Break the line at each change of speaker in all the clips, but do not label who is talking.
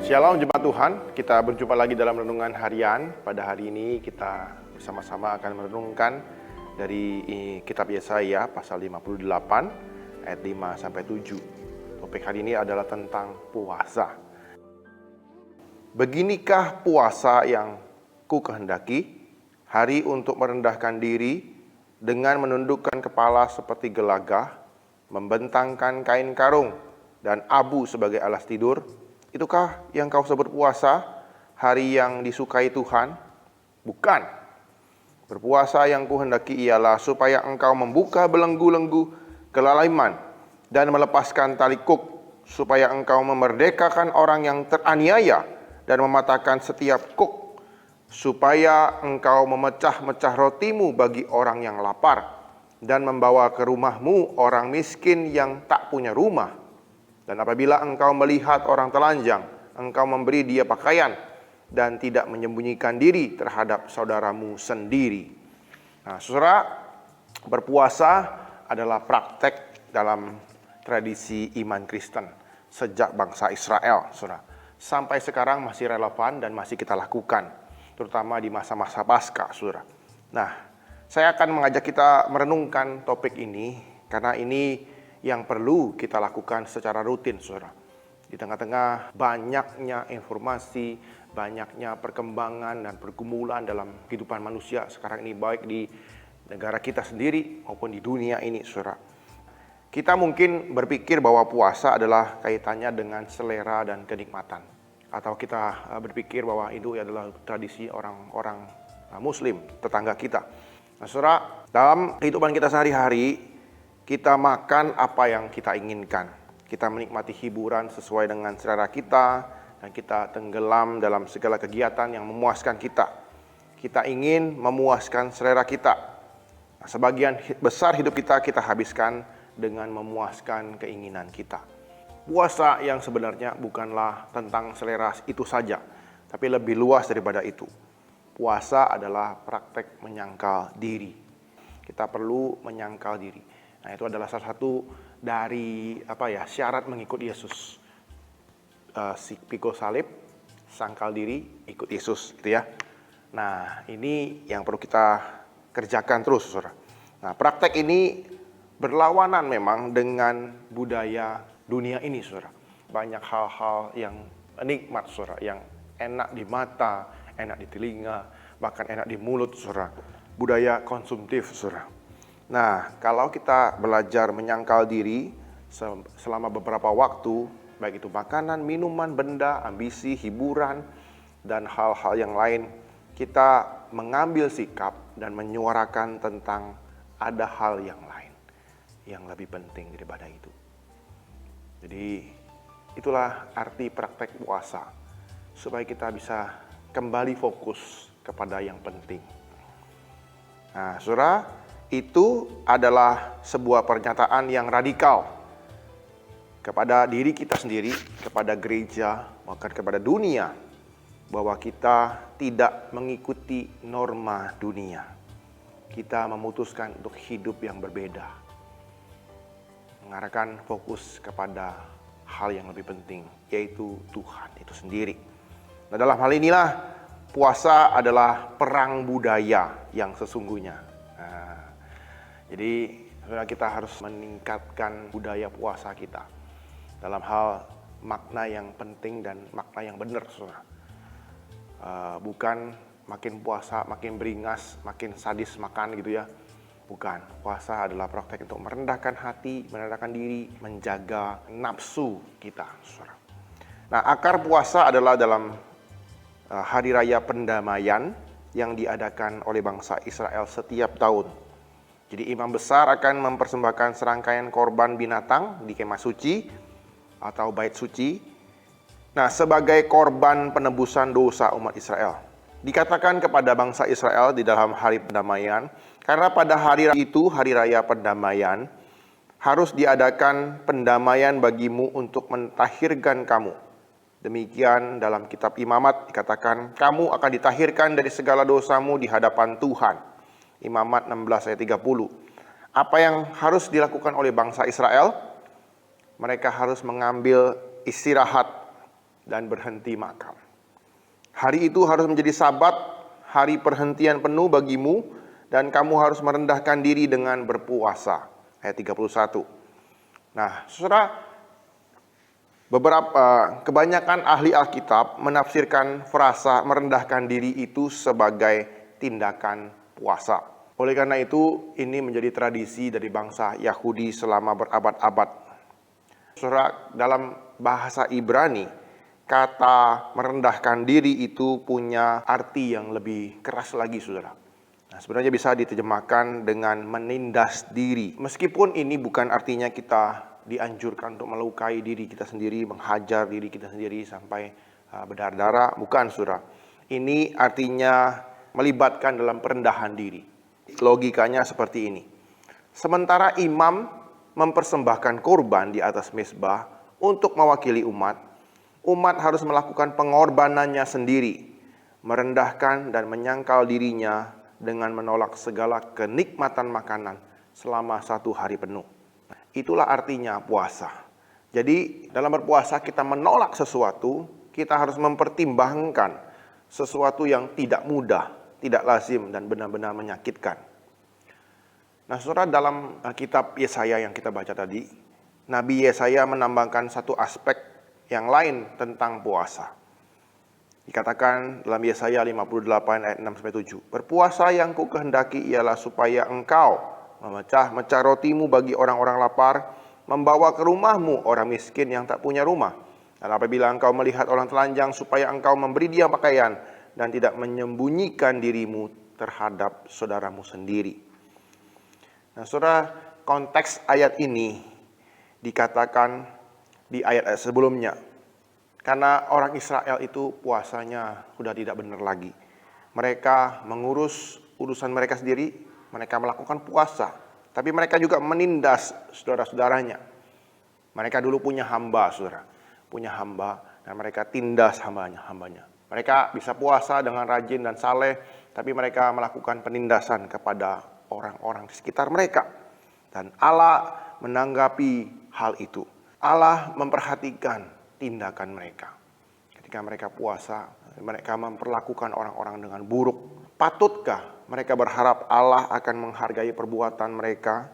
Shalom jemaat Tuhan, kita berjumpa lagi dalam renungan harian. Pada hari ini kita bersama-sama akan merenungkan dari kitab Yesaya pasal 58 ayat 5 sampai 7. Topik hari ini adalah tentang puasa. Beginikah puasa yang ku kehendaki, hari untuk merendahkan diri dengan menundukkan kepala seperti gelagah, membentangkan kain karung dan abu sebagai alas tidur. Itukah yang kau sebut puasa, hari yang disukai Tuhan? Bukan. Berpuasa yang kuhendaki ialah supaya engkau membuka belenggu-belenggu kelaliman dan melepaskan tali kuk, supaya engkau memerdekakan orang yang teraniaya dan mematahkan setiap kuk, supaya engkau memecah-mecah rotimu bagi orang yang lapar dan membawa ke rumahmu orang miskin yang tak punya rumah. Dan apabila engkau melihat orang telanjang, engkau memberi dia pakaian dan tidak menyembunyikan diri terhadap saudaramu sendiri. Nah, saudara, berpuasa adalah praktek dalam tradisi iman Kristen sejak bangsa Israel, saudara. Sampai sekarang masih relevan dan masih kita lakukan, terutama di masa-masa Paskah, saudara. Nah, saya akan mengajak kita merenungkan topik ini karena ini yang perlu kita lakukan secara rutin, saudara. Di tengah-tengah banyaknya informasi, banyaknya perkembangan dan pergumulan dalam kehidupan manusia sekarang ini, baik di negara kita sendiri maupun di dunia ini, saudara. Kita mungkin berpikir bahwa puasa adalah kaitannya dengan selera dan kenikmatan. Atau kita berpikir bahwa itu adalah tradisi orang-orang Muslim, tetangga kita. Nah, saudara, dalam kehidupan kita sehari-hari, kita makan apa yang kita inginkan. Kita menikmati hiburan sesuai dengan selera kita, dan kita tenggelam dalam segala kegiatan yang memuaskan kita. Kita ingin memuaskan selera kita. Nah, sebagian besar hidup kita habiskan dengan memuaskan keinginan kita. Puasa yang sebenarnya bukanlah tentang selera itu saja, tapi lebih luas daripada itu. Puasa adalah praktek menyangkal diri. Kita perlu menyangkal diri. Nah, itu adalah salah satu dari syarat mengikut Yesus. Pikul salib, sangkal diri, ikut Yesus, gitu ya. Nah, ini yang perlu kita kerjakan terus, saudara. Nah, praktek ini berlawanan memang dengan budaya dunia ini, saudara. Banyak hal-hal yang nikmat, saudara, yang enak di mata, enak di telinga, bahkan enak di mulut, saudara. Budaya konsumtif, saudara. Nah, kalau kita belajar menyangkal diri selama beberapa waktu, baik itu makanan, minuman, benda, ambisi, hiburan, dan hal-hal yang lain, kita mengambil sikap dan menyuarakan tentang ada hal yang lain yang lebih penting daripada itu. Jadi, itulah arti praktek puasa, supaya kita bisa kembali fokus kepada yang penting. Nah, saudara, itu adalah sebuah pernyataan yang radikal kepada diri kita sendiri, kepada gereja, bahkan kepada dunia, bahwa kita tidak mengikuti norma dunia. Kita memutuskan untuk hidup yang berbeda, mengarahkan fokus kepada hal yang lebih penting, yaitu Tuhan itu sendiri. Nah, dalam hal inilah puasa adalah perang budaya yang sesungguhnya. Jadi kita harus meningkatkan budaya puasa kita dalam hal makna yang penting dan makna yang benar, saudara. Bukan makin puasa makin beringas, makin sadis makan gitu ya. Bukan. Puasa adalah praktek untuk merendahkan hati, merendahkan diri, menjaga nafsu kita, saudara. Nah, akar puasa adalah dalam hari raya pendamaian yang diadakan oleh bangsa Israel setiap tahun. Jadi imam besar akan mempersembahkan serangkaian korban binatang di kemah suci atau bait suci. Nah, sebagai korban penebusan dosa umat Israel. Dikatakan kepada bangsa Israel di dalam hari pendamaian, karena pada hari itu, hari raya pendamaian, harus diadakan pendamaian bagimu untuk mentahirkan kamu. Demikian dalam kitab Imamat dikatakan, kamu akan ditahirkan dari segala dosamu di hadapan Tuhan. Imamat 16 ayat 30. Apa yang harus dilakukan oleh bangsa Israel? Mereka harus mengambil istirahat dan berhenti makan. Hari itu harus menjadi Sabat, hari perhentian penuh bagimu, dan kamu harus merendahkan diri dengan berpuasa. Ayat 31. Nah, saudara, kebanyakan ahli Alkitab menafsirkan frasa merendahkan diri itu sebagai tindakan puasa. Oleh karena itu, ini menjadi tradisi dari bangsa Yahudi selama berabad-abad. Saudara, dalam bahasa Ibrani, kata merendahkan diri itu punya arti yang lebih keras lagi, saudara. Nah, sebenarnya bisa diterjemahkan dengan menindas diri. Meskipun ini bukan artinya kita dianjurkan untuk melukai diri kita sendiri, menghajar diri kita sendiri sampai berdarah-darah, bukan, saudara. Ini artinya melibatkan dalam perendahan diri. Logikanya seperti ini. Sementara imam mempersembahkan korban di atas mezbah untuk mewakili umat, umat harus melakukan pengorbanannya sendiri, merendahkan dan menyangkal dirinya dengan menolak segala kenikmatan makanan selama 1 hari penuh. Itulah artinya puasa. Jadi dalam berpuasa kita menolak sesuatu, kita harus mempertimbangkan sesuatu yang tidak mudah, tidak lazim, dan benar-benar menyakitkan. Nah, saudara, dalam kitab Yesaya yang kita baca tadi, Nabi Yesaya menambahkan satu aspek yang lain tentang puasa. Dikatakan dalam Yesaya 58 ayat 6-7, berpuasa yang ku kehendaki ialah supaya engkau memecah-mecah rotimu bagi orang-orang lapar, membawa ke rumahmu orang miskin yang tak punya rumah. Dan apabila engkau melihat orang telanjang, supaya engkau memberi dia pakaian dan tidak menyembunyikan dirimu terhadap saudaramu sendiri. Nah, saudara, konteks ayat ini dikatakan di ayat-ayat sebelumnya. Karena orang Israel itu puasanya sudah tidak benar lagi. Mereka mengurus urusan mereka sendiri, mereka melakukan puasa. Tapi mereka juga menindas saudara-saudaranya. Mereka dulu punya hamba, saudara. Punya hamba, dan mereka tindas hambanya. Mereka bisa puasa dengan rajin dan saleh, tapi mereka melakukan penindasan kepada orang-orang di sekitar mereka. Dan Allah menanggapi hal itu. Allah memperhatikan tindakan mereka. Ketika mereka puasa, mereka memperlakukan orang-orang dengan buruk. Patutkah mereka berharap Allah akan menghargai perbuatan mereka,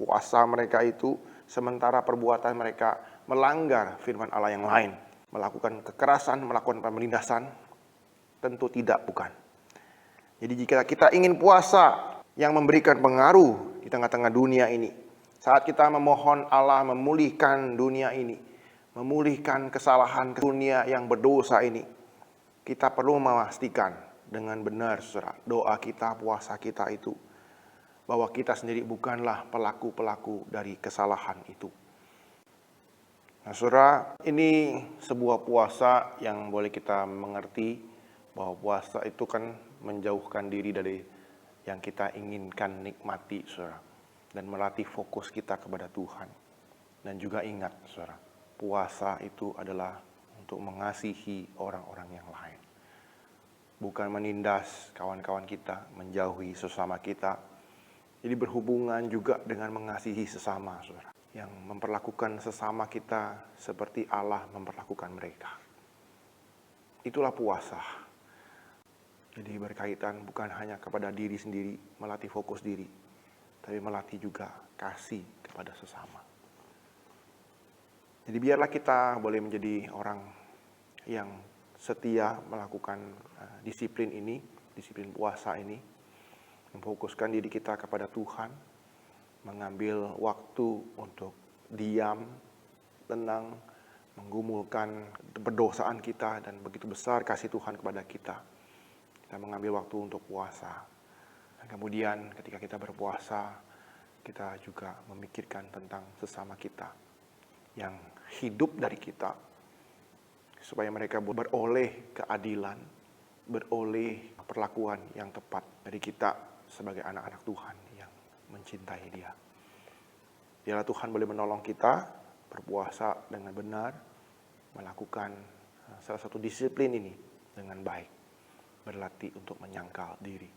puasa mereka itu, sementara perbuatan mereka melanggar firman Allah yang lain, melakukan kekerasan, melakukan penindasan? Tentu tidak, bukan. Jadi jika kita ingin puasa yang memberikan pengaruh di tengah-tengah dunia ini, saat kita memohon Allah memulihkan dunia ini, memulihkan kesalahan dunia yang berdosa ini, kita perlu memastikan dengan benar, saudara, doa kita, puasa kita itu, bahwa kita sendiri bukanlah pelaku-pelaku dari kesalahan itu. Nah, saudara, ini sebuah puasa yang boleh kita mengerti bahwa puasa itu kan menjauhkan diri dari yang kita inginkan nikmati, saudara, dan melatih fokus kita kepada Tuhan. Dan juga ingat, saudara, puasa itu adalah untuk mengasihi orang-orang yang lain, bukan menindas kawan-kawan kita, menjauhi sesama kita. Jadi berhubungan juga dengan mengasihi sesama, saudara, yang memperlakukan sesama kita seperti Allah memperlakukan mereka. Itulah puasa. Jadi berkaitan bukan hanya kepada diri sendiri, melatih fokus diri, tapi melatih juga kasih kepada sesama. Jadi biarlah kita boleh menjadi orang yang setia melakukan disiplin ini, disiplin puasa ini, memfokuskan diri kita kepada Tuhan, mengambil waktu untuk diam, tenang, menggumulkan perdosaan kita, dan begitu besar kasih Tuhan kepada kita. Kita mengambil waktu untuk puasa. Dan kemudian ketika kita berpuasa, kita juga memikirkan tentang sesama kita yang hidup dari kita, supaya mereka beroleh keadilan, beroleh perlakuan yang tepat dari kita sebagai anak-anak Tuhan yang mencintai Dia. Biarlah Tuhan boleh menolong kita berpuasa dengan benar, melakukan salah satu disiplin ini dengan baik, berlatih untuk menyangkal diri.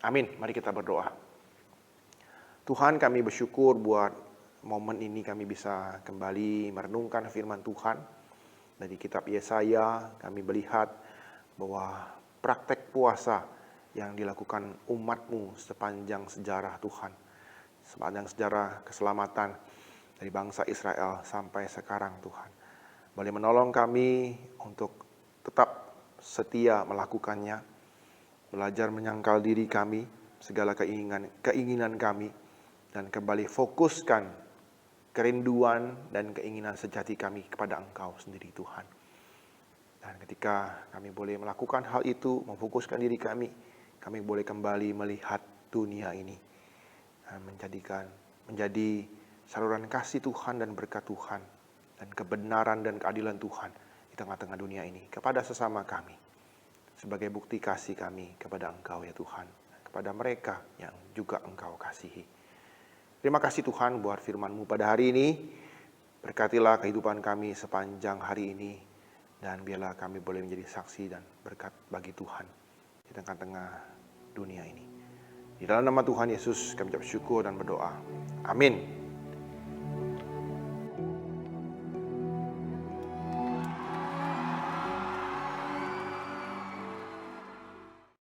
Amin. Mari kita berdoa. Tuhan, kami bersyukur buat momen ini kami bisa kembali merenungkan firman Tuhan. Dari kitab Yesaya kami melihat bahwa praktek puasa yang dilakukan umat-Mu sepanjang sejarah Tuhan, sepanjang sejarah keselamatan dari bangsa Israel sampai sekarang Tuhan, boleh menolong kami untuk tetap setia melakukannya, belajar menyangkal diri kami, segala keinginan kami, dan kembali fokuskan kerinduan dan keinginan sejati kami kepada Engkau sendiri Tuhan. Dan ketika kami boleh melakukan hal itu, memfokuskan diri kami boleh kembali melihat dunia ini dan menjadi saluran kasih Tuhan dan berkat Tuhan dan kebenaran dan keadilan Tuhan di tengah-tengah dunia ini kepada sesama kami, sebagai bukti kasih kami kepada Engkau ya Tuhan, kepada mereka yang juga Engkau kasihi. Terima kasih Tuhan buat firman-Mu pada hari ini. Berkatilah kehidupan kami sepanjang hari ini, dan biarlah kami boleh menjadi saksi dan berkat bagi Tuhan di tengah-tengah dunia ini. Di dalam nama Tuhan Yesus kami ucap syukur dan berdoa. Amin.